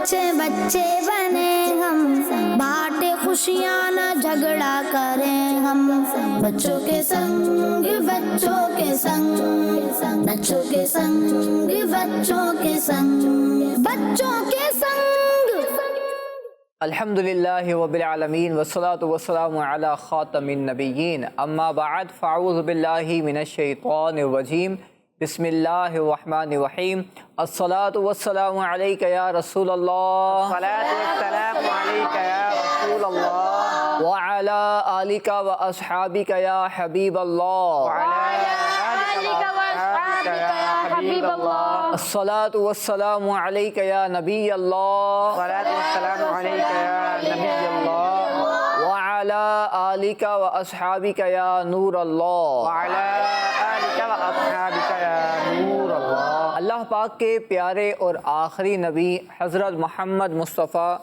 بچے بچے بنے ہم، بانٹے خوشیاں نہ جھگڑا کریں ہم، بچوں کے سنگ بچوں کے سنگ، بچوں کے سنگ بچوں کے سنگ، بچوں کے سنگ۔ الحمدللہ رب العالمین والصلاة والسلام علی خاتم النبیین، اما بعد فاعوذ باللہ من الشیطان الرجیم، بسم اللہ الرحمن الرحیم۔ الصلاة والسلام علیک یا رسول اللہ، الصلاة والسلام علیک یا رسول اللہ، وعلی آلک واصحابک یا حبیب اللہ، وعلی آلک واصحابک یا حبیب اللہ، الصلاة والسلام علیک یا نبی اللہ، الصلاة والسلام علیک یا نبی اللہ، وعلی آلک واصحابک یا نور اللہ۔ وعلی آلک واصحابک یا نور اللہ۔ اللہ پاک کے پیارے اور آخری نبی حضرت محمد مصطفیٰ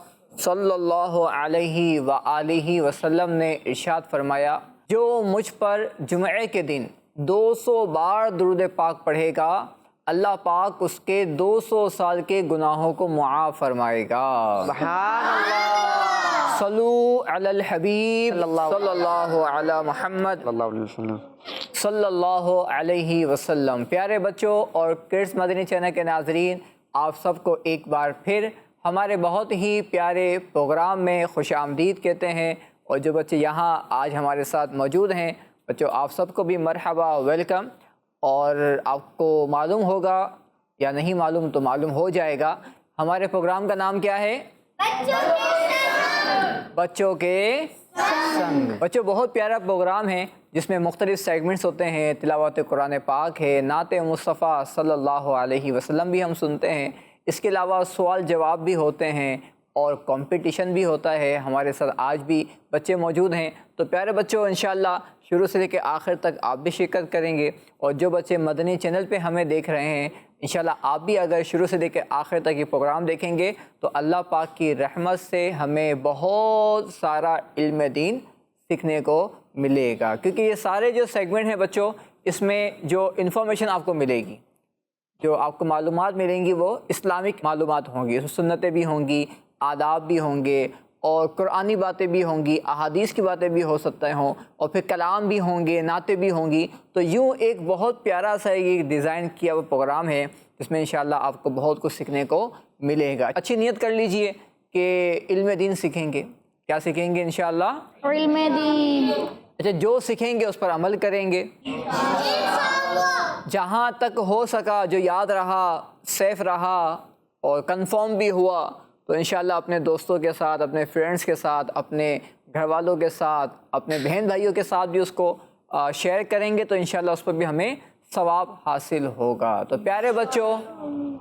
صلی اللہ علیہ وآلہ وسلم نے ارشاد فرمایا، جو مجھ پر جمعے کے دن 200 بار درود پاک پڑھے گا، اللہ پاک اس کے 200 سال کے گناہوں کو معاف فرمائے گا۔ سبحان اللہ، صلو علی الحبیب صلی اللہ علی محمد صلی اللہ علیہ وسلم۔ صلی اللہ علیہ وسلم۔ پیارے بچوں اور کرس مدنی چینل کے ناظرین، آپ سب کو ایک بار پھر ہمارے بہت ہی پیارے پروگرام میں خوش آمدید کہتے ہیں، اور جو بچے یہاں آج ہمارے ساتھ موجود ہیں، بچوں آپ سب کو بھی مرحبا، ویلکم۔ اور آپ کو معلوم ہوگا یا نہیں معلوم تو معلوم ہو جائے گا، ہمارے پروگرام کا نام کیا ہے؟ بچوں کے سنگ۔ بچوں بہت پیارا پروگرام ہے جس میں مختلف سیگمنٹس ہوتے ہیں، تلاوت قرآن پاک ہے، نعت مصطفیٰ صلی اللہ علیہ وسلم بھی ہم سنتے ہیں، اس کے علاوہ سوال جواب بھی ہوتے ہیں اور کمپٹیشن بھی ہوتا ہے۔ ہمارے ساتھ آج بھی بچے موجود ہیں، تو پیارے بچوں انشاءاللہ شروع سے لے کے آخر تک آپ بھی شرکت کریں گے، اور جو بچے مدنی چینل پہ ہمیں دیکھ رہے ہیں انشاءاللہ آپ بھی اگر شروع سے لے کے آخر تک یہ پروگرام دیکھیں گے تو اللہ پاک کی رحمت سے ہمیں بہت سارا علم دین سیکھنے کو ملے گا، کیونکہ یہ سارے جو سیگمنٹ ہیں بچوں، اس میں جو انفارمیشن آپ کو ملے گی، جو آپ کو معلومات ملیں گی وہ اسلامک معلومات ہوں گی، سنتیں بھی ہوں گی، آداب بھی ہوں گے، اور قرآنی باتیں بھی ہوں گی، احادیث کی باتیں بھی ہو سکتے ہوں، اور پھر کلام بھی ہوں گے، نعتیں بھی ہوں گی۔ تو یوں ایک بہت پیارا سا یہ ڈیزائن کیا ہوا پروگرام ہے جس میں انشاءاللہ آپ کو بہت کچھ سیکھنے کو ملے گا۔ اچھی نیت کر لیجئے کہ علم دین سیکھیں گے۔ کیا سیکھیں گے انشاءاللہ؟ علم دین۔ اچھا، جو سیکھیں گے اس پر عمل کریں گے، جہاں تک ہو سکا جو یاد رہا، سیف رہا اور کنفرم بھی ہوا تو انشاءاللہ اپنے دوستوں کے ساتھ، اپنے فرینڈس کے ساتھ، اپنے گھر والوں کے ساتھ، اپنے بہن بھائیوں کے ساتھ بھی اس کو شیئر کریں گے تو انشاءاللہ اس پر بھی ہمیں ثواب حاصل ہوگا۔ تو پیارے بچوں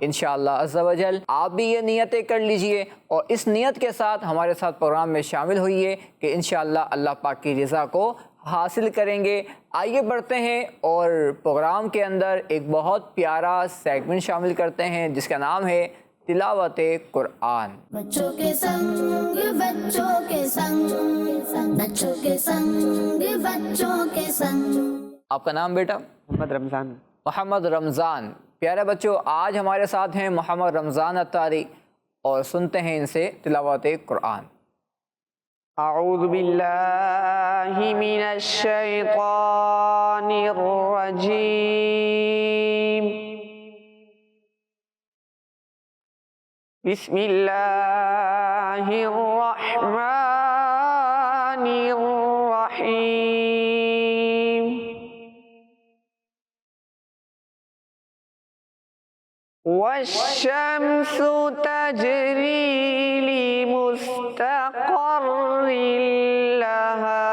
انشاءاللہ عز و جل آپ بھی یہ نیتیں کر لیجئے اور اس نیت کے ساتھ ہمارے ساتھ پروگرام میں شامل ہوئیے کہ انشاءاللہ اللہ پاک کی رضا کو حاصل کریں گے۔ آئیے بڑھتے ہیں اور پروگرام کے اندر ایک بہت پیارا سیگمنٹ شامل کرتے ہیں جس کا نام ہے تلاوت قرآن۔ بچوں کے سنگ بچوں کے سنگ، بچوں کے سنگ بچوں کے سنگ۔ آپ کا نام بیٹا؟ محمد رمضان۔ محمد رمضان۔ پیارے بچوں آج ہمارے ساتھ ہیں محمد رمضان اتاری، اور سنتے ہیں ان سے تلاوت قرآن۔ اعوذ باللہ من الشیطان الرجیم، بسم اللہ الرحمن الرحیم۔ والشمس تجری لمستقر لها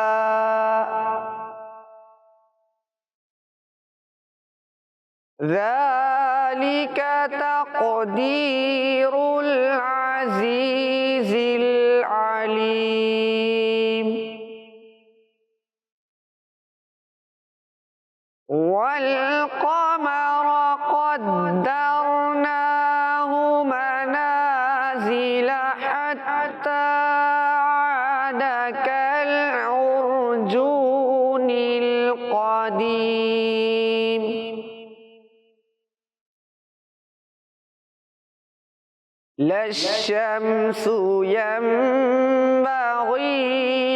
ذلك تقدير العزيز العليم۔ والقمر قدرناه منازل حتى عاد كالعرجون القديم۔ لا الشمس ينبغي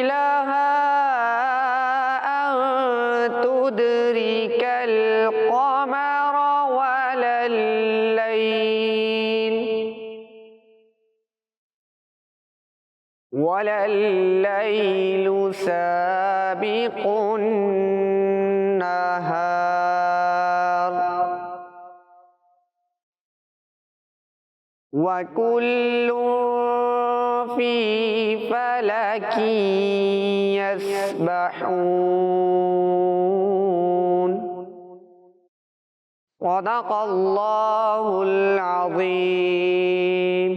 لها أن تدرك القمر ولا الليل سابق النهار وكل في فلك يسبحون صدق اللہ العظیم۔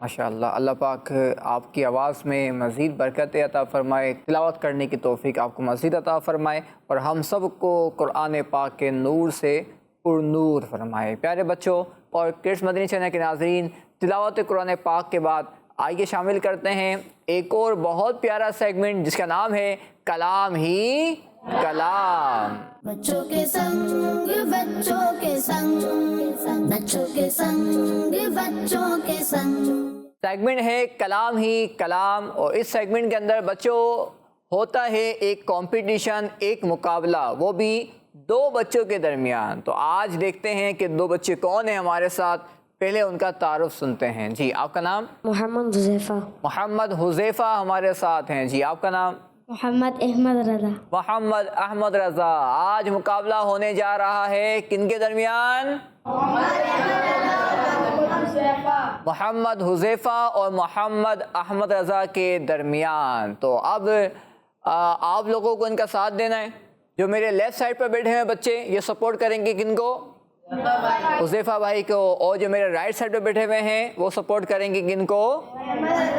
ماشاءاللہ، اللہ پاک آپ کی آواز میں مزید برکت عطا فرمائے، تلاوت کرنے کی توفیق آپ کو مزید عطا فرمائے، اور ہم سب کو قرآن پاک کے نور سے پر نور فرمائے۔ پیارے بچوں اور کڈس مدنی چینل کے ناظرین، تلاوت قرآن پاک کے بعد آئیے شامل کرتے ہیں ایک اور بہت پیارا سیگمنٹ جس کا نام ہے کلام ہی کلام۔ بچوں کے سنگ بچوں کے سنگ، بچوں کے سنگ بچوں کے سنگ۔ سیگمنٹ ہے کلام ہی کلام، اور اس سیگمنٹ کے اندر بچوں ہوتا ہے ایک کمپٹیشن، ایک مقابلہ، وہ بھی دو بچوں کے درمیان۔ تو آج دیکھتے ہیں کہ دو بچے کون ہیں ہمارے ساتھ، پہلے ان کا تعارف سنتے ہیں۔ جی آپ کا نام؟ محمد حذیفہ۔ محمد حذیفہ ہمارے ساتھ ہیں۔ جی آپ کا نام؟ محمد احمد رضا۔ محمد احمد رضا۔ آج مقابلہ ہونے جا رہا ہے کن کے درمیان؟ محمد حذیفہ اور محمد احمد رضا کے درمیان۔ تو اب آپ لوگوں کو ان کا ساتھ دینا ہے۔ جو میرے لیفٹ سائڈ پہ بیٹھے ہیں بچے، یہ سپورٹ کریں گے کن کو؟ حذیفہ بھائی کو۔ اور جو میرے رائٹ سائڈ پہ بیٹھے ہوئے ہیں وہ سپورٹ کریں گے کن کو؟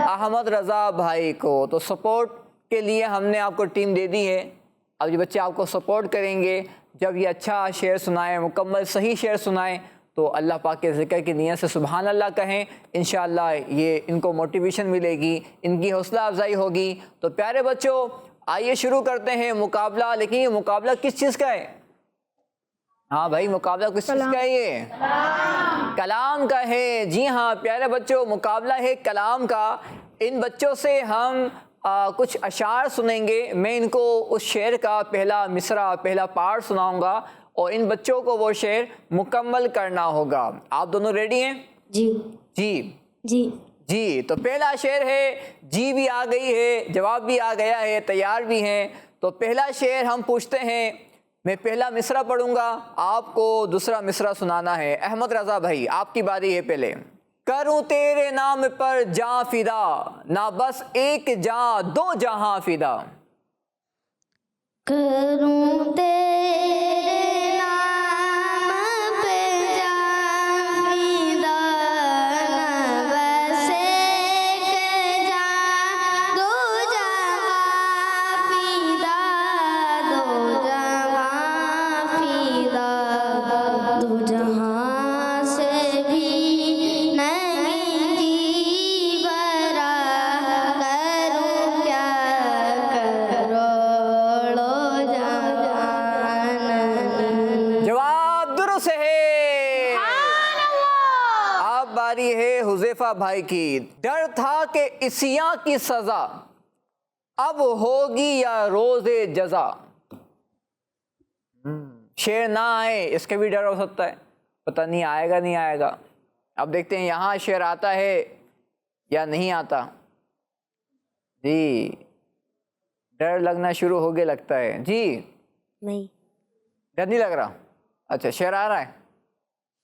احمد رضا بھائی کو۔ تو سپورٹ کے لیے ہم نے آپ کو ٹیم دے دی ہے۔ اب یہ بچے آپ کو سپورٹ کریں گے، جب یہ اچھا شعر سنائیں، مکمل صحیح شعر سنائیں، تو اللہ پاک کے ذکر کی نیت سے سبحان اللہ کہیں، انشاءاللہ یہ ان کو موٹیویشن ملے گی، ان کی حوصلہ افزائی ہوگی۔ تو پیارے بچوں آئیے شروع کرتے ہیں مقابلہ۔ لیکن یہ مقابلہ کس چیز کا ہے؟ ہاں بھائی، مقابلہ کس چیز کا ہے؟ یہ کلام کا ہے۔ جی ہاں پیارے بچوں، مقابلہ ہے کلام کا۔ ان بچوں سے ہم کچھ اشعار سنیں گے، میں ان کو اس شعر کا پہلا مصرع، پہلا پارٹ سناؤں گا، اور ان بچوں کو وہ شعر مکمل کرنا ہوگا۔ آپ دونوں ریڈی ہیں؟ جی جی جی جی۔ تو پہلا شعر ہے، جی بھی آ گئی ہے، جواب بھی آ گیا ہے، تیار بھی ہیں۔ تو پہلا شعر ہم پوچھتے ہیں، میں پہلا مصرع پڑھوں گا، آپ کو دوسرا مصرع سنانا ہے۔ احمد رضا بھائی آپ کی باری ہے پہلے۔ کروں تیرے نام پر جاں فدا، نہ بس ایک جاں دو جہاں فدا۔ کروں تیرے نام پہ جاں فدا، نہ بس ایک جاں دو جہاں فدا، دو جہاں فدا، دو جہاں سے بھی نہیں جی بھرا، کروں کیا کروڑوں جہان۔ جواب درست ہے۔ اب باری ہے حذیفہ بھائی کی۔ ڈر تھا کہ عصیاں کی سزا، اب ہوگی یا روز جزا۔ شعر نہ آئے اس کا بھی ڈر ہو سکتا ہے، پتہ نہیں آئے گا نہیں آئے گا۔ اب دیکھتے ہیں یہاں شعر آتا ہے یا نہیں آتا۔ جی ڈر لگنا شروع ہو گیا لگتا ہے۔ جی نہیں، ڈر نہیں لگ رہا؟ اچھا شعر آ رہا ہے؟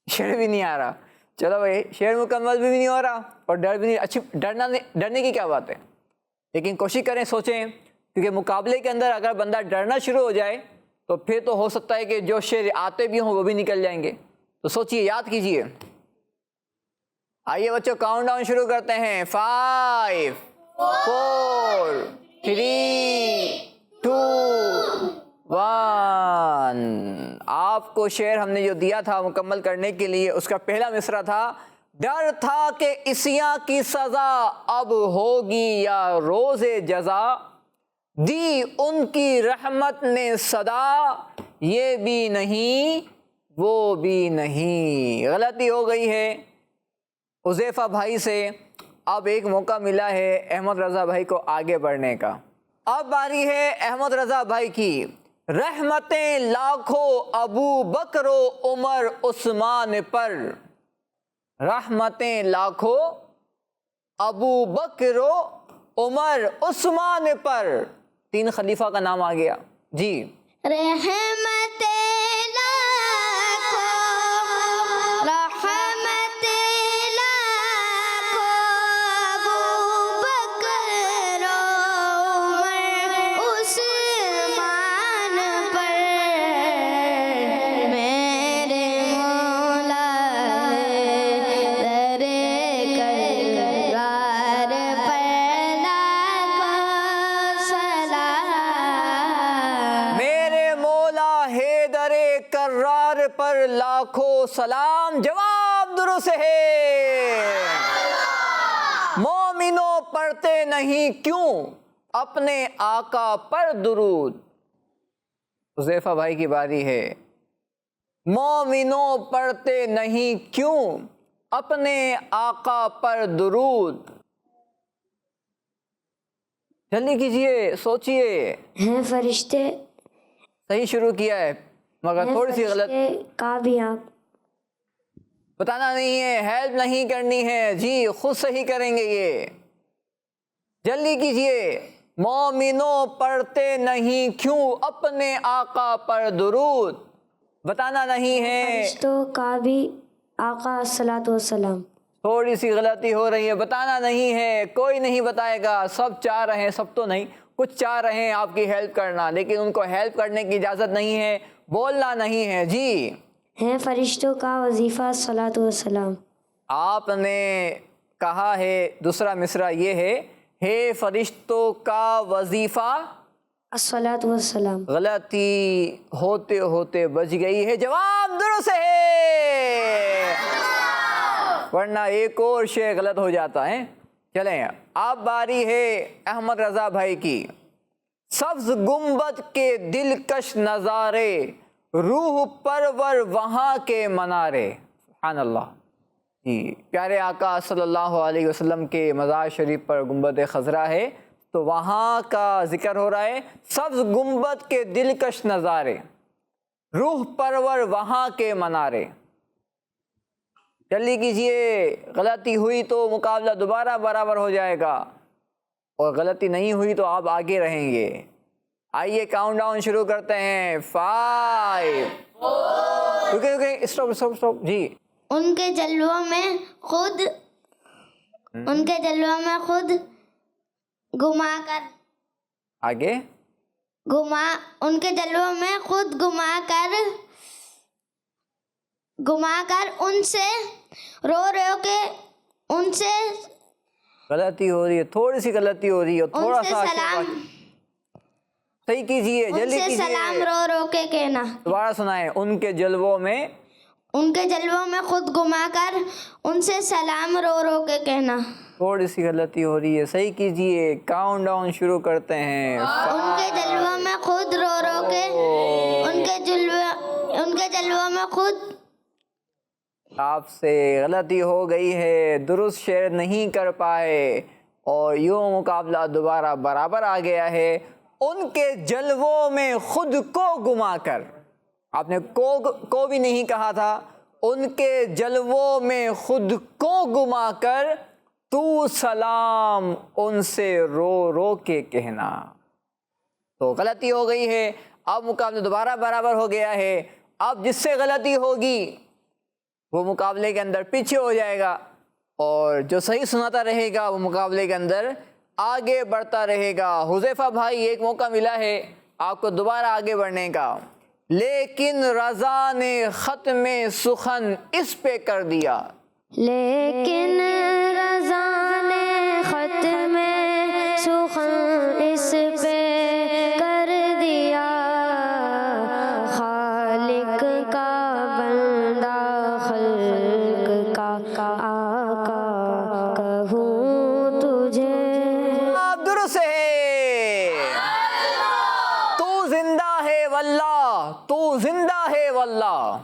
شعر بھی نہیں آ رہا۔ چلو بھائی، شعر مکمل بھی نہیں ہو رہا اور ڈر بھی نہیں۔ اچھی ڈرنے کی کیا بات ہے، لیکن کوشش کریں، سوچیں، کیونکہ مقابلے کے اندر اگر بندہ ڈرنا شروع ہو جائے تو پھر تو ہو سکتا ہے کہ جو شعر آتے بھی ہوں وہ بھی نکل جائیں گے۔ تو سوچئے، یاد کیجئے۔ آئیے بچوں کاؤنٹ ڈاؤن شروع کرتے ہیں۔ 5 4 3 2 1۔ آپ کو شعر ہم نے جو دیا تھا مکمل کرنے کے لیے، اس کا پہلا مصرع تھا، ڈر تھا کہ عصیاں کی سزا، اب ہوگی یا روز جزا، دی ان کی رحمت نے صدا، یہ بھی نہیں وہ بھی نہیں. غلطی ہو گئی ہے حذیفہ بھائی سے. اب ایک موقع ملا ہے احمد رضا بھائی کو آگے بڑھنے کا. اب باری ہے احمد رضا بھائی کی. رحمتیں لاکھوں ابو بکر و عمر عثمان پر. رحمتیں لاکھوں ابو بکر و عمر عثمان پر. 3 خلیفہ کا نام آ گیا جی. رحمت لاکھوں، رحمت لاکھوں ابو بکر و عمر عثمان پر. میرے مولا در کرار پر لاکھوں سلام. میرے مولا حیدر کرار پر لاکھوں سلام. جواب درست ہے. مومنوں پڑھتے نہیں کیوں اپنے آقا پر درود. حذیفہ بھائی کی باری ہے. مومنوں پڑھتے نہیں کیوں اپنے آقا پر درود. جلدی کیجئے، سوچئے. ہیں فرشتے، صحیح شروع کیا ہے مگر تھوڑی سی غلط. کا بھی آپ بتانا نہیں ہے، ہیلپ نہیں کرنی ہے جی، خود صحیح کریں گے یہ. جلدی کیجئے. مومنوں پڑھتے نہیں کیوں اپنے آقا پر درود. بتانا نہیں ہے. فرشتوں کا بھی آقا الصلاۃ والسلام. تھوڑی سی غلطی ہو رہی ہے. بتانا نہیں ہے، کوئی نہیں بتائے گا. سب چاہ رہے ہیں، سب تو نہیں، کچھ چاہ رہے ہیں آپ کی ہیلپ کرنا، لیکن ان کو ہیلپ کرنے کی اجازت نہیں ہے، بولنا نہیں ہے جی. ہیں فرشتوں کا وظیفہ الصلاۃ والسلام. آپ نے کہا ہے دوسرا مصرع یہ ہے فرشتوں کا وظیفہ الصلاۃ والسلام. غلطی ہوتے ہوتے بچ گئی ہے. جواب درست ہے، ورنہ ایک اور شے غلط ہو جاتا ہے. چلیں اب باری ہے احمد رضا بھائی کی. سبز گنبد کے دلکش نظارے، روح پرور وہاں کے منارے. سبحان اللہ جی. پیارے آقا صلی اللہ علیہ وسلم کے مزار شریف پر گنبد خضرا ہے، تو وہاں کا ذکر ہو رہا ہے. سبز گنبد کے دلکش نظارے، روح پرور وہاں کے منارے. جلدی کیجئے. غلطی ہوئی تو مقابلہ دوبارہ برابر ہو جائے گا، اور غلطی نہیں ہوئی تو آپ آگے رہیں گے. آئیے کاؤنٹ ڈاؤن شروع کرتے ہیں. 5 اسٹاپ جی. ان کے جلووں میں خود گما کر آگے. ان کے جلووں میں خود گما کر ان سے رو کے ان سے غلطی ہو رہی ہے، تھوڑی سی غلطی ہو رہی ہے، تھوڑا ان سے سا سلام صحیح کیجئے. ان جلدی سے کیجئے. سلام رو کے کہنا. دوبارہ سنائیں. ان کے جلووں میں خود گما کر ان سے سلام رو کے کہنا. تھوڑی سی غلطی ہو رہی ہے، صحیح کیجئے. کاؤنٹ ڈاؤن شروع کرتے ہیں. ان کے جلووں میں خود رو کے ان کے جلووں میں خود. آپ سے غلطی ہو گئی ہے، درست شعر نہیں کر پائے، اور یوں مقابلہ دوبارہ برابر آ گیا ہے. ان کے جلووں میں خود کو گما کر. آپ نے کو بھی نہیں کہا تھا. ان کے جلووں میں خود کو گما کر تو سلام ان سے رو کے کہنا. تو غلطی ہو گئی ہے. اب مقابلہ دوبارہ برابر ہو گیا ہے. اب جس سے غلطی ہوگی وہ مقابلے کے اندر پیچھے ہو جائے گا، اور جو صحیح سناتا رہے گا وہ مقابلے کے اندر آگے بڑھتا رہے گا. حذیفہ بھائی ایک موقع ملا ہے آپ کو دوبارہ آگے بڑھنے کا. لیکن رضا نے ختم سخن اس پہ کر دیا. لیکن رضا نے ختم سخن اس پہ کر دیا. خالق کا بندہ خلق کا آقا کہوں تجھے. آپ درست ہے. تو زندہ ہے واللہ، تو زندہ ہے واللہ.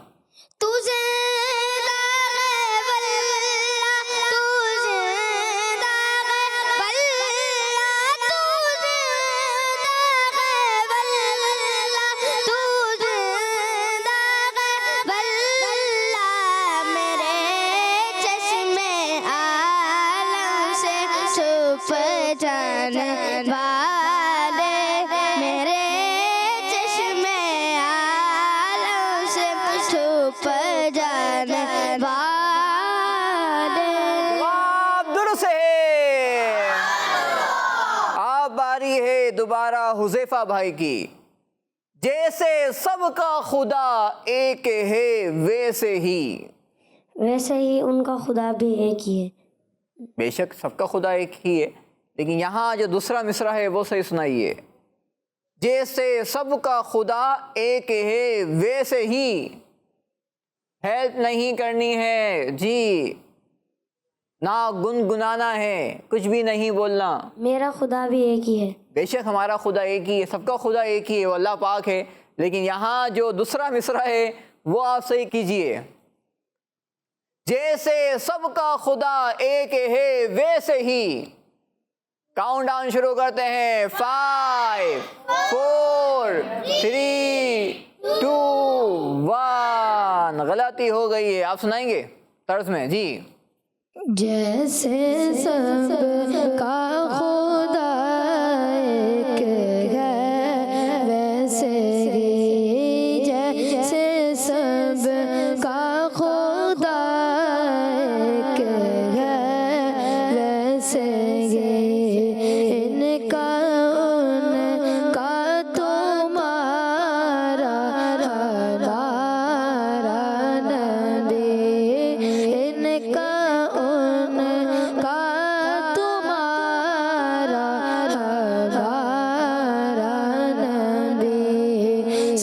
جواب درست ہے. اب باری ہے دوبارہ حذیفہ بھائی کی. جیسے سب کا خدا ایک ہے ویسے ہی ان کا خدا بھی ایک ہی ہے. بے شک سب کا خدا ایک ہی ہے، لیکن یہاں جو دوسرا مصرع ہے وہ صحیح سنائیے. جیسے سب کا خدا ایک ہے ویسے ہی. ہیلپ نہیں کرنی ہے جی، نہ گنگنانا ہے، کچھ بھی نہیں بولنا. میرا خدا بھی ایک ہی ہے. بے شک ہمارا خدا ایک ہی ہے، سب کا خدا ایک ہی ہے، وہ اللہ پاک ہے. لیکن یہاں جو دوسرا مصرع ہے وہ آپ صحیح کیجئے. جیسے سب کا خدا ایک ہے ویسے ہی. کاؤنٹ ڈاؤن شروع کرتے ہیں. 5 4 3 2 1. غلطی ہو گئی ہے، آپ سنائیں گے طرز میں جی. جیسے سب کا خدا ایک ہے ویسے ہی. جیسے سب کا خدا ایک ہے ویسے ہی. ان کا ان کا تمہارا ہمارا نبی. ان کا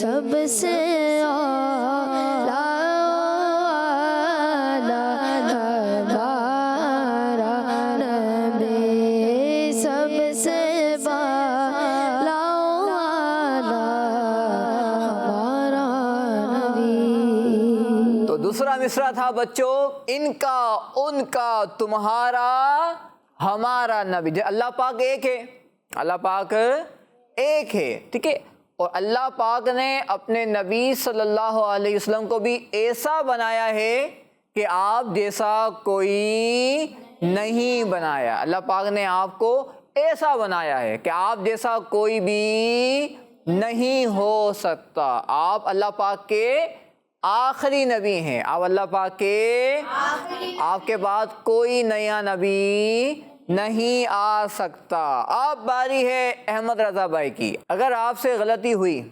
سب سے اعلیٰ ہمارا نبی. سب سے بالا ہمارا نبی. تو دوسرا مصرع تھا بچوں، ان کا ان کا تمہارا ہمارا نبی. اللہ پاک ایک ہے، اللہ پاک ایک ہے، ٹھیک ہے. اور اللہ پاک نے اپنے نبی صلی اللہ علیہ وسلم کو بھی ایسا بنایا ہے کہ آپ جیسا کوئی نہیں بنایا. اللہ پاک نے آپ کو ایسا بنایا ہے کہ آپ جیسا کوئی بھی نہیں ہو سکتا. آپ اللہ پاک کے آخری نبی ہیں. آپ اللہ پاک کے آپ کے بعد کوئی نیا نبی نہیں آ سکتا. اب باری ہے احمد رضا بھائی کی. اگر آپ سے غلطی ہوئی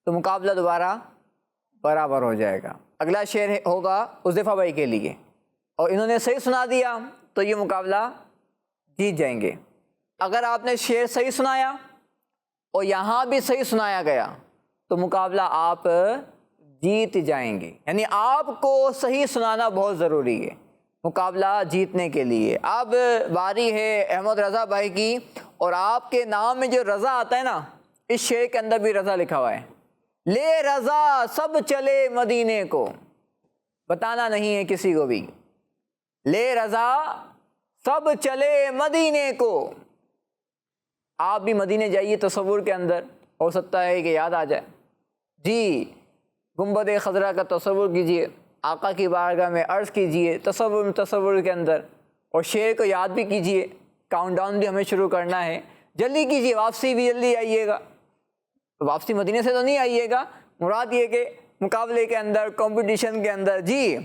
تو مقابلہ دوبارہ برابر ہو جائے گا. اگلا شعر ہوگا حذیفہ بھائی کے لیے، اور انہوں نے صحیح سنا دیا تو یہ مقابلہ جیت جائیں گے. اگر آپ نے شعر صحیح سنایا اور یہاں بھی صحیح سنایا گیا تو مقابلہ آپ جیت جائیں گے. یعنی آپ کو صحیح سنانا بہت ضروری ہے مقابلہ جیتنے کے لیے. اب باری ہے احمد رضا بھائی کی، اور آپ کے نام میں جو رضا آتا ہے نا، اس شعر کے اندر بھی رضا لکھا ہوا ہے. لے رضا سب چلے مدینے کو، بتانا نہیں ہے کسی کو بھی. لے رضا سب چلے مدینے کو. آپ بھی مدینے جائیے تصور کے اندر، ہو سکتا ہے کہ یاد آ جائے جی. گنبد خضرا کا تصور کیجئے، آقا کی بارگاہ میں عرض کیجئے تصور کے اندر، اور شعر کو یاد بھی کیجئے. کاؤنٹ ڈاؤن بھی ہمیں شروع کرنا ہے. جلدی کیجئے، واپسی بھی جلدی آئیے گا. واپسی مدینے سے تو نہیں آئیے گا، مراد یہ کہ مقابلے کے اندر، کمپٹیشن کے اندر. جی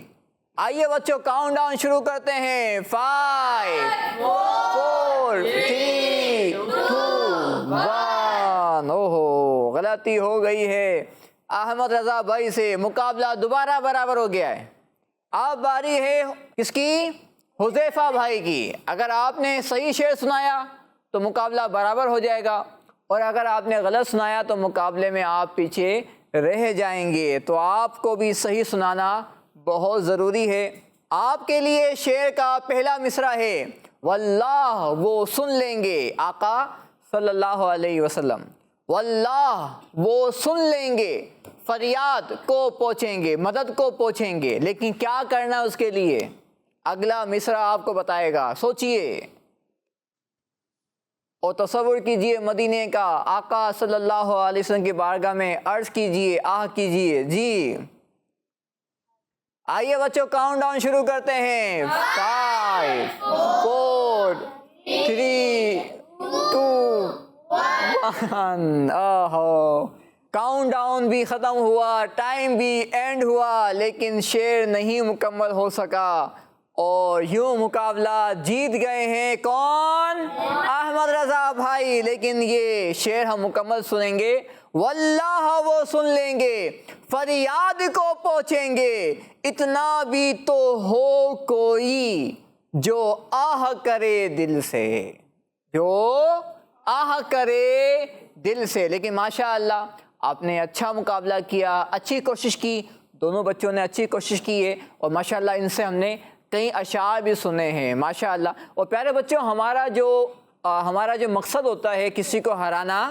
آئیے بچوں، کاؤنٹ ڈاؤن شروع کرتے ہیں. 5 4 3 2 1. اوہو غلطی ہو گئی ہے احمد رضا بھائی سے. مقابلہ دوبارہ برابر ہو گیا ہے. اب باری ہے کس کی؟ حذیفہ بھائی کی. اگر آپ نے صحیح شعر سنایا تو مقابلہ برابر ہو جائے گا، اور اگر آپ نے غلط سنایا تو مقابلے میں آپ پیچھے رہ جائیں گے. تو آپ کو بھی صحیح سنانا بہت ضروری ہے. آپ کے لیے شعر کا پہلا مصرع ہے، واللہ وہ سن لیں گے. آقا صلی اللہ علیہ وسلم، واللہ وہ سن لیں گے، فریاد کو پہنچیں گے، مدد کو پہنچیں گے. لیکن کیا کرنا اس کے لیے؟ اگلا مصرع آپ کو بتائے گا. سوچئے اور تصور کیجئے مدینے کا. آقا صلی اللہ علیہ وسلم کی بارگاہ میں عرض کیجئے، آہ کیجئے. جی آئیے بچوں، کاؤنٹ ڈاؤن شروع کرتے ہیں. 5 4 3 2 1. اوہو کاؤنٹ ڈاؤن بھی ختم ہوا، ٹائم بھی اینڈ ہوا، لیکن شعر نہیں مکمل ہو سکا، اور یوں مقابلہ جیت گئے ہیں کون؟ احمد رضا بھائی۔ لیکن یہ شعر ہم مکمل سنیں گے، واللہ وہ سن لیں گے، فریاد کو پہنچیں گے، اتنا بھی تو ہو کوئی جو آہ کرے دل سے، جو آہ کرے دل سے۔ لیکن ماشاءاللہ آپ نے اچھا مقابلہ کیا، اچھی کوشش کی، دونوں بچوں نے اچھی کوشش کی ہے، اور ماشاءاللہ ان سے ہم نے کئی اشعار بھی سنے ہیں ماشاءاللہ۔ اور پیارے بچوں، ہمارا جو مقصد ہوتا ہے کسی کو ہرانا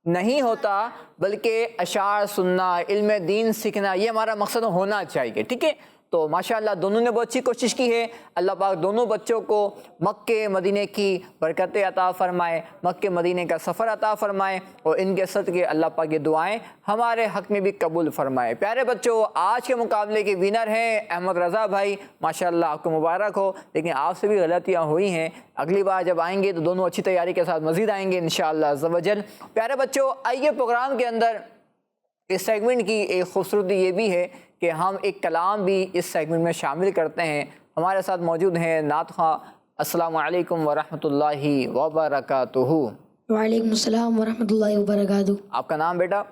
نہیں ہوتا، بلکہ اشعار سننا، علم دین سیکھنا، یہ ہمارا مقصد ہونا چاہیے، ٹھیک ہے؟ تو ماشاءاللہ دونوں نے بہت اچھی کوشش کی ہے۔ اللہ پاک دونوں بچوں کو مکے مدینے کی برکتیں عطا فرمائے، مکے مدینے کا سفر عطا فرمائے، اور ان کے صدقے اللہ پاک کی دعائیں ہمارے حق میں بھی قبول فرمائے۔ پیارے بچوں، آج کے مقابلے کے ونر ہیں احمد رضا بھائی، ماشاءاللہ آپ کو مبارک ہو، لیکن آپ سے بھی غلطیاں ہوئی ہیں، اگلی بار جب آئیں گے تو دونوں اچھی تیاری کے ساتھ مزید آئیں گے انشاءاللہ عز و جل۔ پیارے بچوں، آئیے پروگرام کے اندر اس سیگمنٹ کی ایک خوبصورتی یہ بھی ہے کہ ہم ایک کلام بھی اس سیگمنٹ میں شامل کرتے ہیں۔ ہمارے ساتھ موجود ہیں نعت خواں۔ السلام علیکم ورحمۃ اللہ وبرکاتہ۔ وعلیکم السلام ورحمۃ اللہ وبرکاتہ۔ آپ کا نام بیٹا؟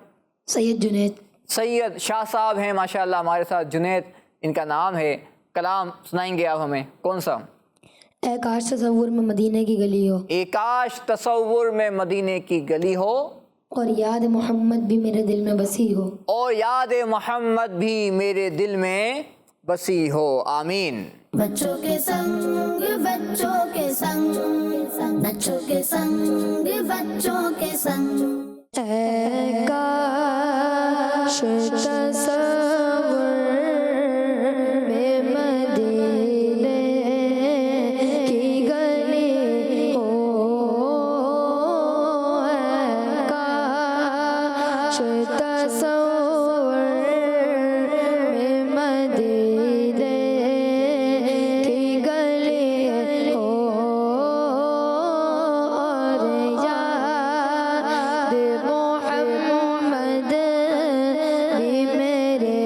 سید جنید۔ سید شاہ صاحب ہیں ماشاءاللہ ہمارے ساتھ، جنید ان کا نام ہے۔ کلام سنائیں گے آپ ہمیں، کون سا؟ اے کاش تصور میں مدینے کی گلی ہو، اے کاش تصور میں مدینے کی گلی ہو، اور یاد محمد بھی میرے دل میں بسی ہو، اور یاد محمد بھی میرے دل میں بسی ہو، آمین۔ بچوں کے سنگ بچوں کے سنگ، بچوں کے سنگ بچوں کے سنگ، اے کاش تصور میں مدینے کی گلی ہو، اے کاش تصور میں مدینے کی گلی ہو، اور یاد محمد بھی میرے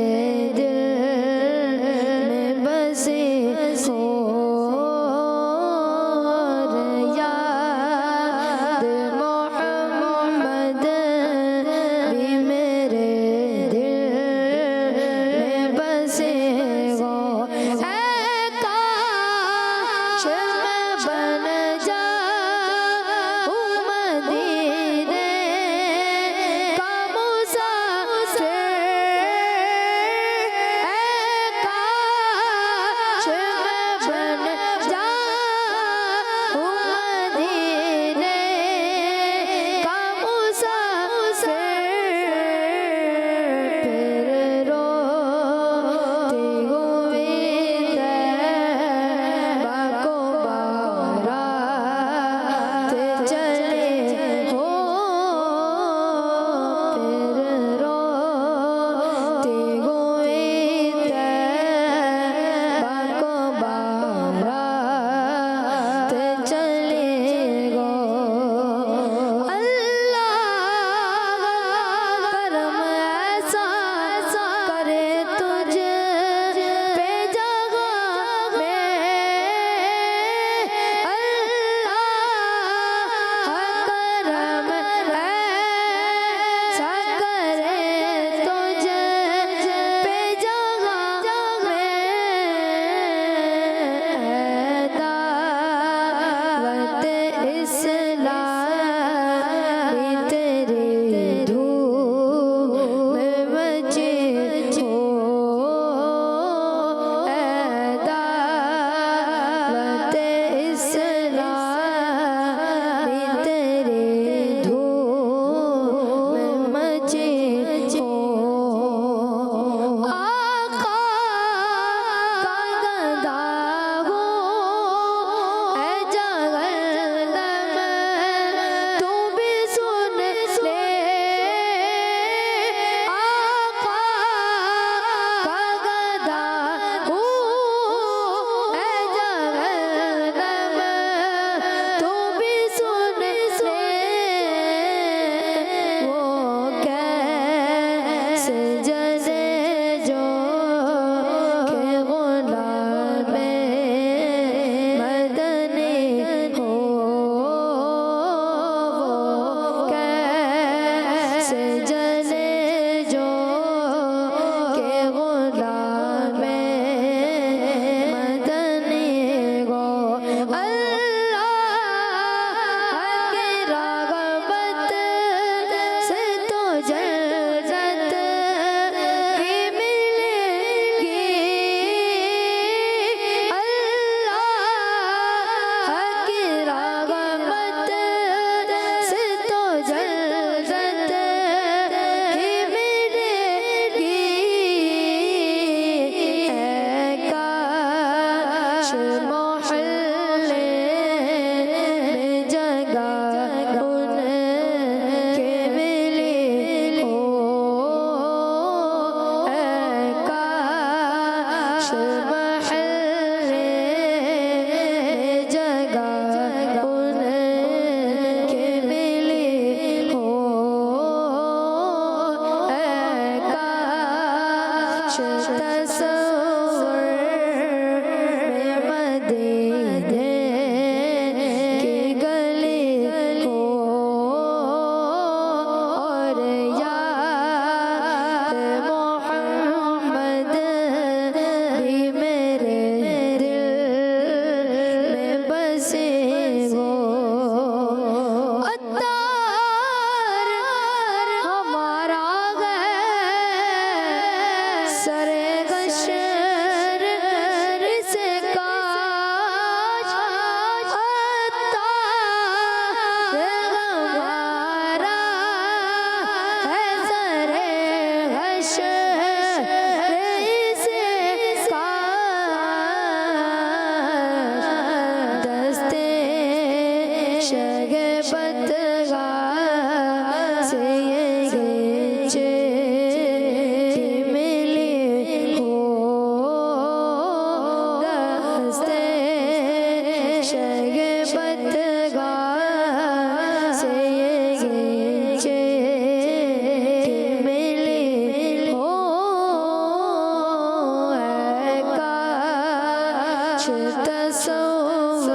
تصور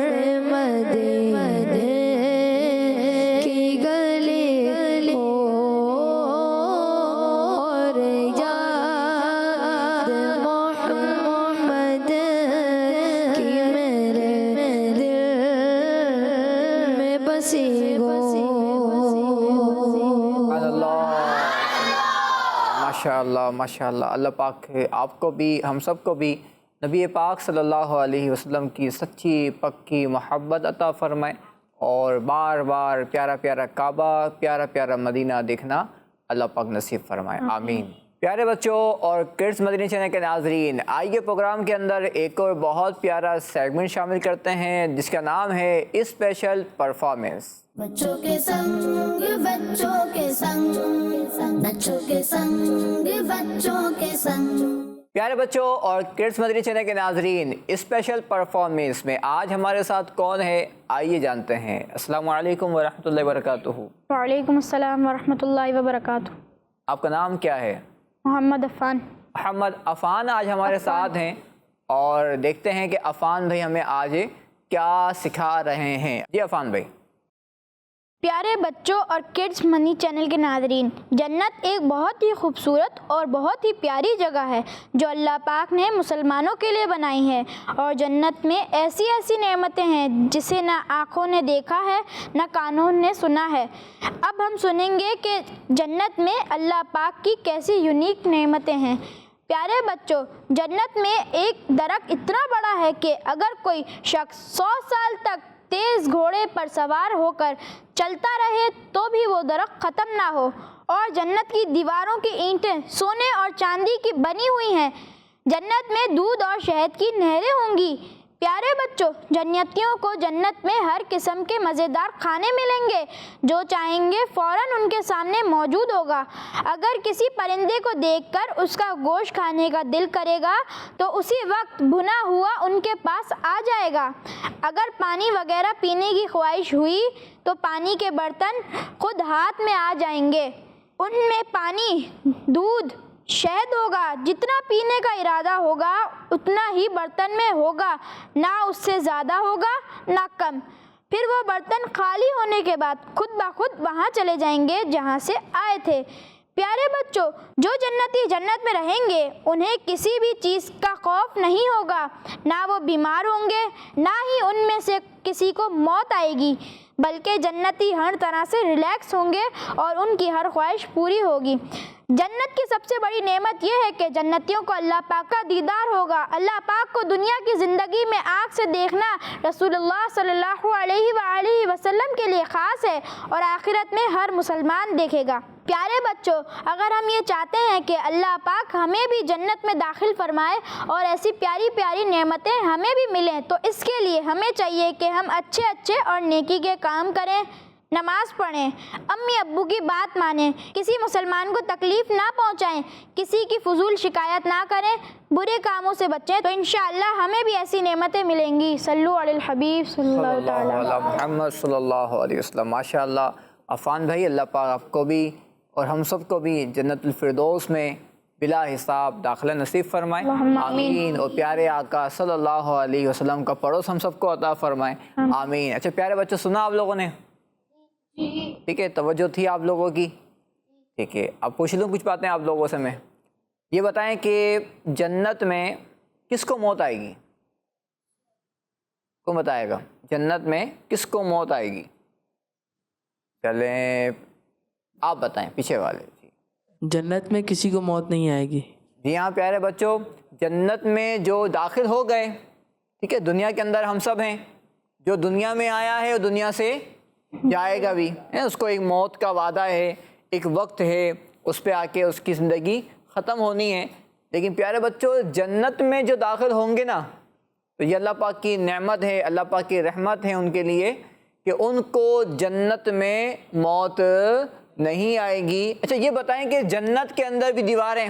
میں مدینے کی گلی اور یاد محمد کی میرے دل میں بسی ہو۔ ماشاء اللہ ماشاء اللہ۔ اللہ پاک آپ کو بھی ہم سب کو بھی نبی پاک صلی اللہ علیہ وسلم کی سچی پکی محبت عطا فرمائے اور بار بار پیارا پیارا کعبہ پیارا پیارا مدینہ دیکھنا اللہ پاک نصیب فرمائے، آمین۔ پیارے بچوں اور کڈس مدنی چینل کے ناظرین، آئیے پروگرام کے اندر ایک اور بہت پیارا سیگمنٹ شامل کرتے ہیں جس کا نام ہے اسپیشل پرفارمنس۔ بچوں کے سنگ بچوں کے سنگ بچوں کے سنگ بچوں کے سنگ۔ پیارے بچوں اور کڈس مدنی چینل کے ناظرین، اسپیشل پرفارمنس میں آج ہمارے ساتھ کون ہے آئیے جانتے ہیں۔ السلام علیکم ورحمۃ اللہ وبرکاتہ۔ وعلیکم السلام ورحمۃ اللہ وبرکاتہ۔ آپ کا نام کیا ہے؟ محمد عفان۔ محمد عفان آج ہمارے ساتھ ہیں اور دیکھتے ہیں کہ عفان بھائی ہمیں آج کیا سکھا رہے ہیں۔ جی عفان بھائی۔ پیارے بچوں اور کڈس منی چینل کے ناظرین، جنت ایک بہت ہی خوبصورت اور بہت ہی پیاری جگہ ہے جو اللہ پاک نے مسلمانوں کے لیے بنائی ہے، اور جنت میں ایسی ایسی نعمتیں ہیں جسے نہ آنکھوں نے دیکھا ہے نہ کانوں نے سنا ہے۔ اب ہم سنیں گے کہ جنت میں اللہ پاک کی کیسی یونیک نعمتیں ہیں۔ پیارے بچوں، جنت میں ایک درخت اتنا بڑا ہے کہ اگر کوئی شخص 100 سال تک تیز گھوڑے پر سوار ہو کر چلتا رہے تو بھی وہ درخت ختم نہ ہو، اور جنت کی دیواروں کی اینٹیں سونے اور چاندی کی بنی ہوئی ہیں۔ جنت میں دودھ اور شہد کی نہریں ہوں گی۔ پیارے بچوں، جنتیوں کو جنت میں ہر قسم کے مزیدار کھانے ملیں گے، جو چاہیں گے فوراً ان کے سامنے موجود ہوگا۔ اگر کسی پرندے کو دیکھ کر اس کا گوشت کھانے کا دل کرے گا تو اسی وقت بھنا ہوا ان کے پاس آ جائے گا۔ اگر پانی وغیرہ پینے کی خواہش ہوئی تو پانی کے برتن خود ہاتھ میں آ جائیں گے۔ ان میں پانی، دودھ، شہد ہوگا۔ جتنا پینے کا ارادہ ہوگا اتنا ہی برتن میں ہوگا، نہ اس سے زیادہ ہوگا نہ کم۔ پھر وہ برتن خالی ہونے کے بعد خود بخود وہاں چلے جائیں گے جہاں سے آئے تھے۔ پیارے بچوں، جو جنتی جنت میں رہیں گے انہیں کسی بھی چیز کا خوف نہیں ہوگا، نہ وہ بیمار ہوں گے نہ ہی ان میں سے کسی کو موت آئے گی، بلکہ جنتی ہر طرح سے ریلیکس ہوں گے اور ان کی ہر خواہش پوری ہوگی۔ جنت کی سب سے بڑی نعمت یہ ہے کہ جنتیوں کو اللہ پاک کا دیدار ہوگا۔ اللہ پاک کو دنیا کی زندگی میں آنکھ سے دیکھنا رسول اللہ صلی اللہ علیہ وآلہ وسلم کے لیے خاص ہے، اور آخرت میں ہر مسلمان دیکھے گا۔ پیارے بچوں، اگر ہم یہ چاہتے ہیں کہ اللہ پاک ہمیں بھی جنت میں داخل فرمائے اور ایسی پیاری پیاری نعمتیں ہمیں بھی ملیں، تو اس کے لیے ہمیں چاہیے کہ ہم اچھے اچھے اور نیکی کے کام کریں، نماز پڑھیں، امی ابو کی بات مانیں، کسی مسلمان کو تکلیف نہ پہنچائیں، کسی کی فضول شکایت نہ کریں، برے کاموں سے بچیں، تو انشاءاللہ ہمیں بھی ایسی نعمتیں ملیں گی۔ صلو علی الحبیب صلی اللہ تعالی علی محمد صلی اللہ علیہ وسلم۔ ماشاء اللہ عفان بھائی، اللہ پاک آپ کو بھی اور ہم سب کو بھی جنت الفردوس میں بلا حساب داخلہ نصیب فرمائے، آمین۔ اور پیارے آقا صلی اللہ علیہ وسلم کا پڑوس ہم سب کو عطا فرمائے، آمین۔ اچھا پیارے بچوں، سنا آپ لوگوں نے؟ ٹھیک ہے، توجہ تھی آپ لوگوں کی؟ ٹھیک ہے، اب پوچھ لوں کچھ باتیں آپ لوگوں سے میں۔ یہ بتائیں کہ جنت میں کس کو موت آئے گی؟ کون بتائے گا جنت میں کس کو موت آئے گی؟ چلیں آپ بتائیں، پیچھے والے۔ جنت میں کسی کو موت نہیں آئے گی۔ جی ہاں پیارے بچوں، جنت میں جو داخل ہو گئے، ٹھیک ہے، دنیا کے اندر ہم سب ہیں، جو دنیا میں آیا ہے وہ دنیا سے جائے گا بھی، اس کو ایک موت کا وعدہ ہے، ایک وقت ہے، اس پہ آ کے اس کی زندگی ختم ہونی ہے۔ لیکن پیارے بچوں، جنت میں جو داخل ہوں گے نا، تو یہ اللہ پاک کی نعمت ہے، اللہ پاک کی رحمت ہے ان کے لیے کہ ان کو جنت میں موت نہیں آئے گی۔ اچھا یہ بتائیں کہ جنت کے اندر بھی دیواریں،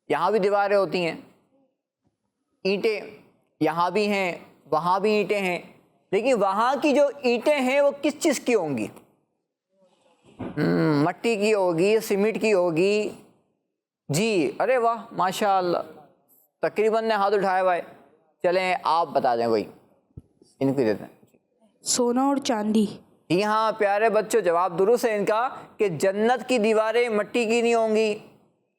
یہاں بھی دیواریں ہوتی ہیں، اینٹیں یہاں بھی ہیں وہاں بھی اینٹیں ہیں، لیکن وہاں کی جو اینٹیں ہیں وہ کس چیز کی ہوں گی؟ مٹی کی ہوگی، سیمنٹ کی ہوگی؟ جی ارے واہ ماشاء اللہ، تقریباً نے ہاتھ اٹھایا ہوا ہے. چلیں آپ بتا دیں کوئی, ان کو دیتے ہیں. سونا اور چاندی. جی ہاں پیارے بچوں, جواب درست ہے ان کا کہ جنت کی دیواریں مٹی کی نہیں ہوں گی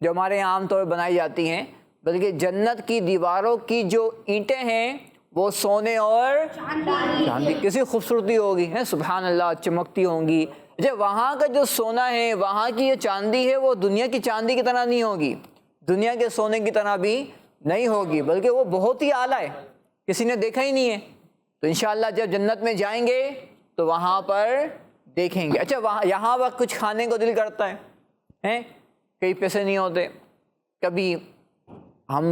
جو ہمارے یہاں عام طور پر بنائی جاتی ہیں, بلکہ جنت کی دیواروں کی جو اینٹیں ہیں وہ سونے اور چاندی کسی خوبصورتی ہوگی, ہیں سبحان اللہ, چمکتی ہوں گی. اچھا وہاں کا جو سونا ہے, وہاں کی جو چاندی ہے وہ دنیا کی چاندی کی طرح نہیں ہوگی, دنیا کے سونے کی طرح بھی نہیں ہوگی, بلکہ وہ بہت ہی اعلیٰ ہے, کسی نے دیکھا ہی نہیں ہے. تو انشاءاللہ جب جنت میں جائیں گے تو وہاں پر دیکھیں گے. اچھا وہاں یہاں وقت کچھ کھانے کو دل کرتا ہے, ہیں کئی پیسے نہیں ہوتے, کبھی ہم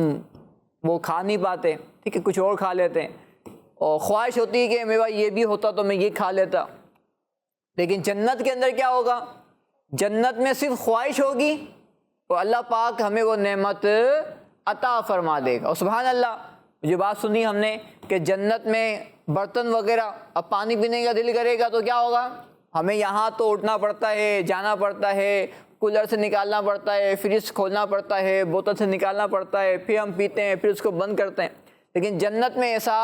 وہ کھا نہیں پاتے, ٹھیک ہے, کچھ اور کھا لیتے ہیں, اور خواہش ہوتی ہے کہ میرے پاس یہ بھی ہوتا تو میں یہ کھا لیتا. لیکن جنت کے اندر کیا ہوگا, جنت میں صرف خواہش ہوگی اور اللہ پاک ہمیں وہ نعمت عطا فرما دے گا. اور سبحان اللہ, جو بات سنی ہم نے کہ جنت میں برتن وغیرہ, اب پانی پینے کا دل کرے گا تو کیا ہوگا, ہمیں یہاں تو اٹھنا پڑتا ہے, جانا پڑتا ہے, کولر سے نکالنا پڑتا ہے, فریج کھولنا پڑتا ہے, بوتل سے نکالنا پڑتا ہے, پھر ہم پیتے ہیں, پھر اس کو بند کرتے ہیں. لیکن جنت میں ایسا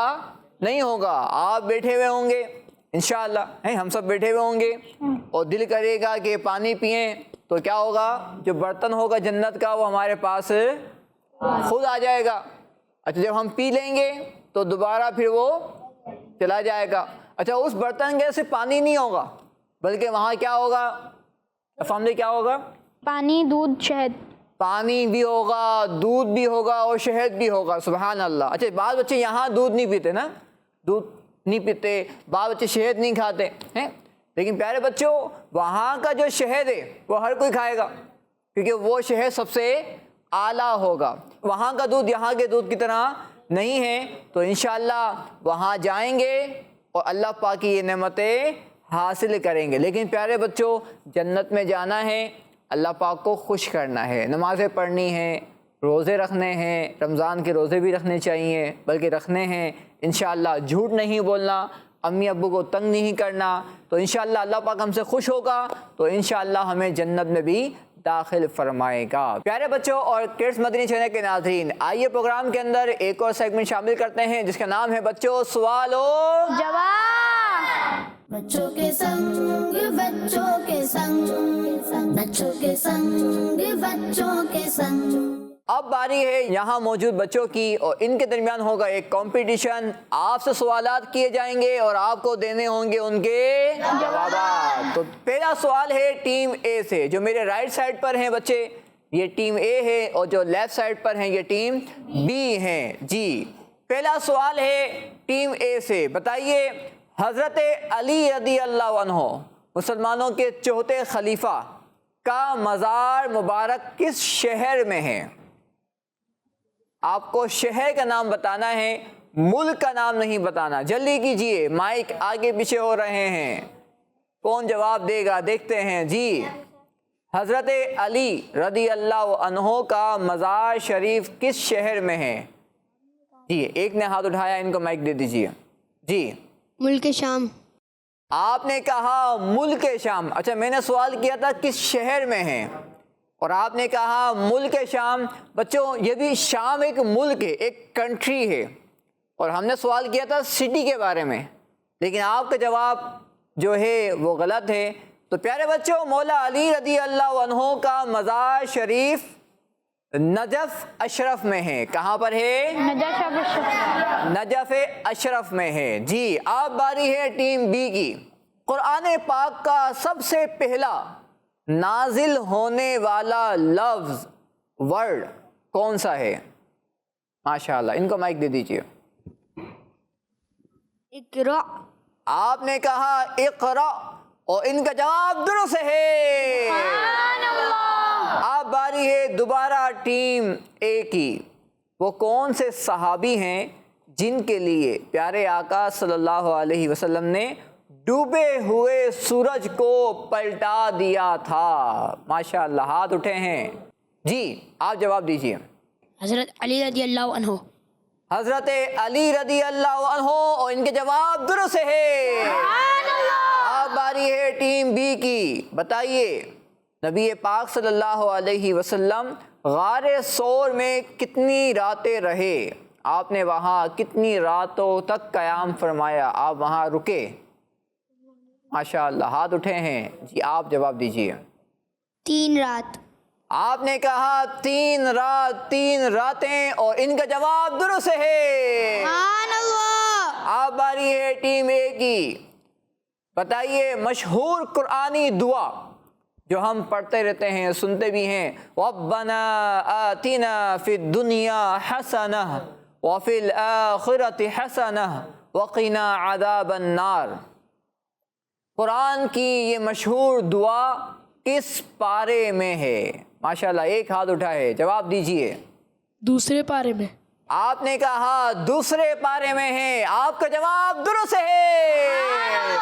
نہیں ہوگا, آپ بیٹھے ہوئے ہوں گے انشاءاللہ, ہم سب بیٹھے ہوئے ہوں گے اور دل کرے گا کہ پانی پئیں تو کیا ہوگا, جو برتن ہوگا جنت کا وہ ہمارے پاس خود آ جائے گا. اچھا جب ہم پی لیں گے تو دوبارہ پھر وہ چلا جائے گا. اچھا اس برتن کے صرف پانی نہیں ہوگا, بلکہ وہاں کیا ہوگا, فہمدے کیا ہوگا, پانی, دودھ, شہد. پانی بھی ہوگا, دودھ بھی ہوگا اور شہد بھی ہوگا. سبحان اللہ. اچھا بعض بچے یہاں دودھ نہیں پیتے نا, دودھ نہیں پیتے, بعض بچے شہد نہیں کھاتے ہیں, لیکن پیارے بچوں وہاں کا جو شہد ہے وہ ہر کوئی کھائے گا, کیونکہ وہ شہد سب سے اعلیٰ ہوگا. وہاں کا دودھ یہاں کے دودھ کی طرح نہیں ہے. تو انشاءاللہ وہاں جائیں گے اور اللہ پاک کی یہ نعمتیں حاصل کریں گے. لیکن پیارے بچوں جنت میں جانا ہے, اللہ پاک کو خوش کرنا ہے, نمازیں پڑھنی ہیں, روزے رکھنے ہیں, رمضان کے روزے بھی رکھنے چاہیے بلکہ رکھنے ہیں انشاءاللہ, جھوٹ نہیں بولنا, امی ابو کو تنگ نہیں کرنا, تو انشاءاللہ اللہ پاک ہم سے خوش ہوگا, تو انشاءاللہ ہمیں جنت میں بھی داخل فرمائے گا. پیارے بچوں اور کڈس مدنی چینل کے ناظرین, آئیے پروگرام کے اندر ایک اور سیگمنٹ شامل کرتے ہیں جس کا نام ہے بچوں سوال و جواب. بچوں کے سنگ بچوں کے سنگ, بچوں کے سنگ بچوں کے سنگ. اب باری ہے یہاں موجود بچوں کی, اور ان کے درمیان ہوگا ایک کمپٹیشن. آپ سے سوالات کیے جائیں گے اور آپ کو دینے ہوں گے ان کے جوابات. تو پہلا سوال ہے ٹیم اے سے, جو میرے رائٹ سائڈ پر ہیں بچے یہ ٹیم اے ہے, اور جو لیفٹ سائڈ پر ہیں یہ ٹیم بی ہیں. جی پہلا سوال ہے ٹیم اے سے, بتائیے حضرت علی رضی اللہ عنہ مسلمانوں کے چوتھے خلیفہ کا مزار مبارک کس شہر میں ہے؟ آپ کو شہر کا نام بتانا ہے, ملک کا نام نہیں بتانا. جلدی کیجئے, مائک آگے پیچھے ہو رہے ہیں, کون جواب دے گا دیکھتے ہیں. جی حضرت علی رضی اللہ عنہ کا مزار شریف کس شہر میں ہے؟ جی ایک نے ہاتھ اٹھایا, ان کو مائک دے دیجئے. جی ملک شام. آپ نے کہا ملک شام. اچھا میں نے سوال کیا تھا کس شہر میں ہے, اور آپ نے کہا ملک شام. بچوں یہ بھی شام ایک ملک ہے, ایک کنٹری ہے, اور ہم نے سوال کیا تھا سٹی کے بارے میں, لیکن آپ کا جواب جو ہے وہ غلط ہے. تو پیارے بچوں مولا علی رضی اللہ عنہ کا مزار شریف نجف اشرف میں ہے. کہاں پر ہے؟ نجف اشرف میں ہے. جی اب باری ہے ٹیم بی کی. قرآن پاک کا سب سے پہلا نازل ہونے والا لفظ ورڈ کون سا ہے؟ ماشاءاللہ, ان کو مائک دے دیجئے. اقرا. آپ نے کہا اقرا, اور ان کا جواب درست ہے. اب باری ہے دوبارہ ٹیم اے کی. وہ کون سے صحابی ہیں جن کے لیے پیارے آقا صلی اللہ علیہ وسلم نے ڈوبے ہوئے سورج کو پلٹا دیا تھا؟ ماشاءاللہ ہاتھ اٹھے ہیں. جی آپ جواب دیجئے. حضرت علی رضی اللہ عنہ. حضرت علی رضی اللہ عنہ, اور ان کے جواب درست ہے. اب باری ہے ٹیم بی کی. بتائیے نبی پاک صلی اللہ علیہ وسلم غار ثور میں کتنی راتیں رہے؟ آپ نے وہاں کتنی راتوں تک قیام فرمایا؟ آپ وہاں رکے؟ ماشاء اللہ، ہاتھ اٹھے ہیں جی، آپ جواب دیجیے۔ 3 رات۔ آپ نے کہا 3 رات 3 راتیں، اور ان کا جواب درست ہے۔ سبحان اللہ۔ آپ باری ہے ٹیم اے کی، بتائیے مشہور قرآنی دعا جو ہم پڑھتے رہتے ہیں، سنتے بھی ہیں، ربنا آتنا فی الدنیا حسنہ وفی الآخرۃ حسنہ وقنا عذاب النار۔ قرآن کی یہ مشہور دعا کس پارے میں ہے؟ ماشاءاللہ، ایک ہاتھ اٹھا ہے، جواب دیجئے۔ دوسرے پارے میں۔ آپ نے کہا دوسرے پارے میں ہے، آپ کا جواب درست ہے۔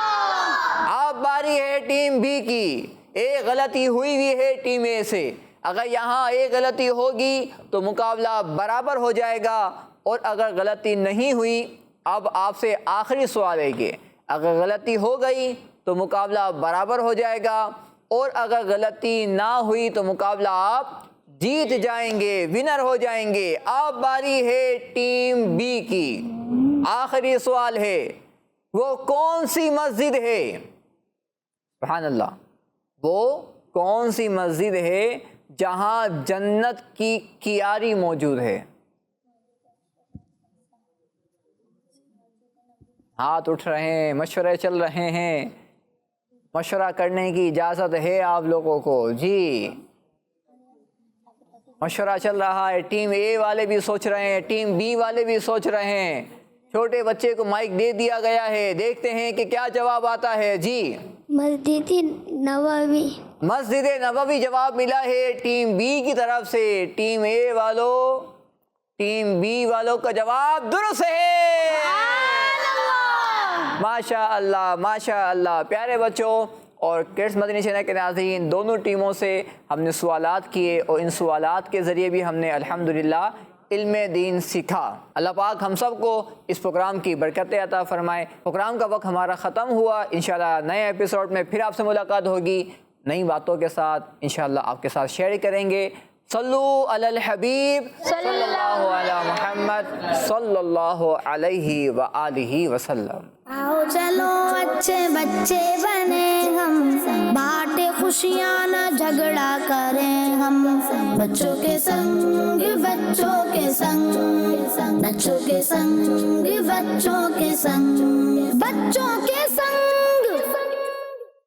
آپ باری ہے ٹیم بی کی، ایک غلطی ہوئی بھی ہے ٹیم اے سے، اگر یہاں ایک غلطی ہوگی تو مقابلہ برابر ہو جائے گا، اور اگر غلطی نہیں ہوئی، اب آپ سے آخری سوال ہے کہ اگر غلطی ہو گئی تو مقابلہ برابر ہو جائے گا، اور اگر غلطی نہ ہوئی تو مقابلہ آپ جیت جائیں گے، ونر ہو جائیں گے۔ آپ باری ہے ٹیم بی کی، آخری سوال ہے، وہ کون سی مسجد ہے؟ سبحان اللہ، وہ کون سی مسجد ہے جہاں جنت کی کیاری موجود ہے؟ ہاتھ اٹھ رہے ہیں، مشورے چل رہے ہیں، مشورہ کرنے کی اجازت ہے آپ لوگوں کو جی۔ مشورہ چل رہا ہے، ٹیم اے والے بھی سوچ رہے ہیں، ٹیم بی والے بھی سوچ رہے ہیں۔ چھوٹے بچے کو مائک دے دیا گیا ہے، دیکھتے ہیں کہ کیا جواب آتا ہے جی۔ مسجد نبوی۔ مسجد نبوی جواب ملا ہے ٹیم بی کی طرف سے۔ ٹیم اے والوں، ٹیم بی والوں کا جواب درست ہے۔ ماشاء اللہ، ماشاء اللہ۔ پیارے بچوں اور کڈس مدنی چینل کے ناظرین، دونوں ٹیموں سے ہم نے سوالات کیے، اور ان سوالات کے ذریعے بھی ہم نے الحمدللہ علم دین سیکھا۔ اللہ پاک ہم سب کو اس پروگرام کی برکتیں عطا فرمائے۔ پروگرام کا وقت ہمارا ختم ہوا، انشاءاللہ نئے ایپیسوڈ میں پھر آپ سے ملاقات ہوگی، نئی باتوں کے ساتھ انشاءاللہ آپ کے ساتھ شیئر کریں گے۔ صلو علی الحبیب صلی اللہ علی محمد صلی اللہ علیہ وآلہ وسلم۔ آؤ چلو اچھے بچے بنے ہم، بانٹے خوشیاں نہ جھگڑا کریں ہم، بچوں کے سنگ بچوں کے سنگ، بچوں کے سنگ بچوں کے سنگ، بچوں کے سنگ،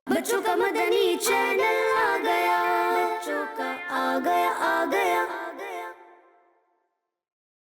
بچوں کا مدنی چینل آ گیا، بچوں کا آ گیا آ گیا۔